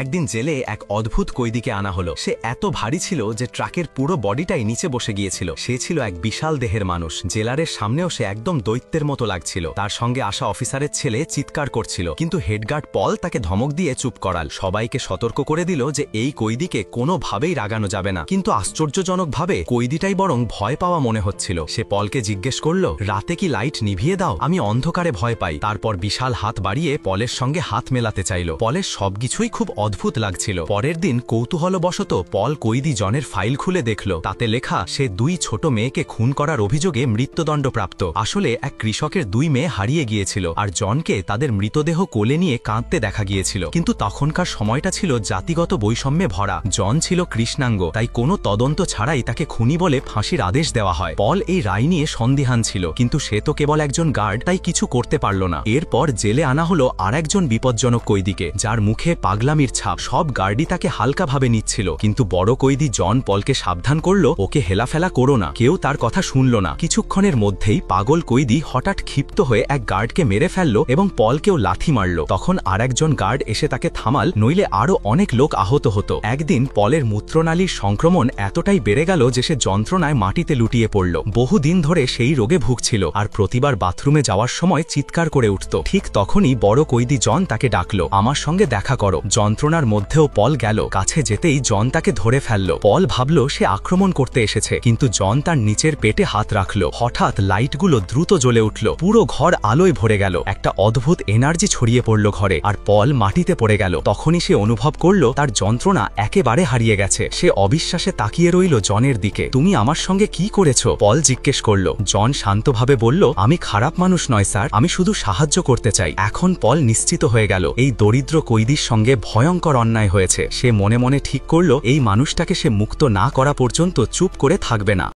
একদিন জেলে এক অদ্ভুত কয়েদিকে আনা হলো। সে এত ভারী ছিল যে ট্রাকের পুরো বডিটাই নিচে বসে গিয়েছিল। সে ছিল এক বিশাল দেহের মানুষ। জেলারের সামনেও সে একদম দৈত্যের মতো লাগছিল। তার সঙ্গে আসা অফিসারের ছেলে চিৎকার করছিল, কিন্তু হেডগার্ড পল তাকে ধমক দিয়ে চুপ করাল। সবাইকে সতর্ক করে দিল যে এই কয়েদিকে কোনোভাবেই রাগানো যাবে না। কিন্তু আশ্চর্যজনকভাবে কয়েদিটাই বরং ভয় পাওয়া মনে হচ্ছিল। সে পলকে জিজ্ঞেস করল, রাতে কি লাইট নিভিয়ে দাও? আমি অন্ধকারে ভয় পাই। তারপর বিশাল হাত বাড়িয়ে পলের সঙ্গে হাত মেলাতে চাইল। পলের সবকিছুই খুব অদ্ভুত লাগছিল। পরের দিন কৌতূহলবশত পল কয়েদি জনের ফাইল খুলে দেখল। তাতে লেখা সে দুই ছোট মেয়েকে খুন করার অভিযোগে মৃত্যুদণ্ডপ্রাপ্ত। আসলে এক কৃষকের দুই মেয়ে হারিয়ে গিয়েছিল, আর জনকে তাদের মৃতদেহ কোলে নিয়ে কাঁদতে দেখা গিয়েছিল। কিন্তু তখনকার সময়টা ছিল জাতিগত বৈষম্যে ভরা। জন ছিল কৃষ্ণাঙ্গ, তাই কোনো তদন্ত ছাড়াই তাকে খুনি বলে ফাঁসির আদেশ দেওয়া হয়। পল এই রায় নিয়ে সন্দিহান ছিল, কিন্তু সে তো কেবল একজন গার্ড, তাই কিছু করতে পারল না। এরপর জেলে আনা হলো আর একজন বিপজ্জনক কয়েদিকে, যার মুখে পাগলামির ছাপ। সব গার্ডই তাকে হালকাভাবে নিচ্ছিল, কিন্তু বড় কয়েদি জন পলকে সাবধান করল, ওকে হেলাফেলা করো না। কেউ তার কথা শুনল না। কিছুক্ষণের মধ্যেই পাগল কয়েদি হঠাৎ ক্ষিপ্ত হয়ে এক গার্ডকে মেরে ফেলল এবং পলকেও লাথি মারল। তখন আর একজন গার্ড এসে তাকে থামাল, নইলে আরও অনেক লোক আহত হতো। একদিন পলের মূত্রনালীর সংক্রমণ এতটাই বেড়ে গেল যে সে যন্ত্রণায় মাটিতে লুটিয়ে পড়ল। বহুদিন ধরে সেই রোগে ভুগছিল, আর প্রতিবার বাথরুমে যাওয়ার সময় চিৎকার করে উঠত। ঠিক তখনই বড় কয়েদি জন তাকে ডাকল, আমার সঙ্গে দেখা করো। যন্ত্রণার মধ্যেও পল গেল। কাছে যেতেই জন তাকে ধরে ফেলল। পল ভাবল সে আক্রমণ করতে এসেছে, কিন্তু জন তার নিচের পেটে হাত রাখল। হঠাৎ লাইটগুলো দ্রুত জ্বলে উঠল। পুরো ঘর আলোয় ভরে গেল। একটা অদ্ভুত এনার্জি ছড়িয়ে পড়ল ঘরে, আর পল মাটিতে পড়ে গেল। তখনই সে অনুভব করল তার যন্ত্রণা একেবারে হারিয়ে গেছে। সে অবিশ্বাসে তাকিয়ে রইল জনের দিকে। তুমি আমার সঙ্গে কি করেছো? পল জিজ্ঞেস করল। জন শান্তভাবে বলল, আমি খারাপ মানুষ নয় স্যার, আমি শুধু সাহায্য করতে চাই। এখন পল নিশ্চিত হয়ে গেল এই দরিদ্র কয়েদির সঙ্গে ভয়ঙ্কর অন্যায় হয়েছে। সে মনে মনে ঠিক করল এই মানুষটাকে সে মুক্ত না করা পর্যন্ত চুপ করে থাকবে না।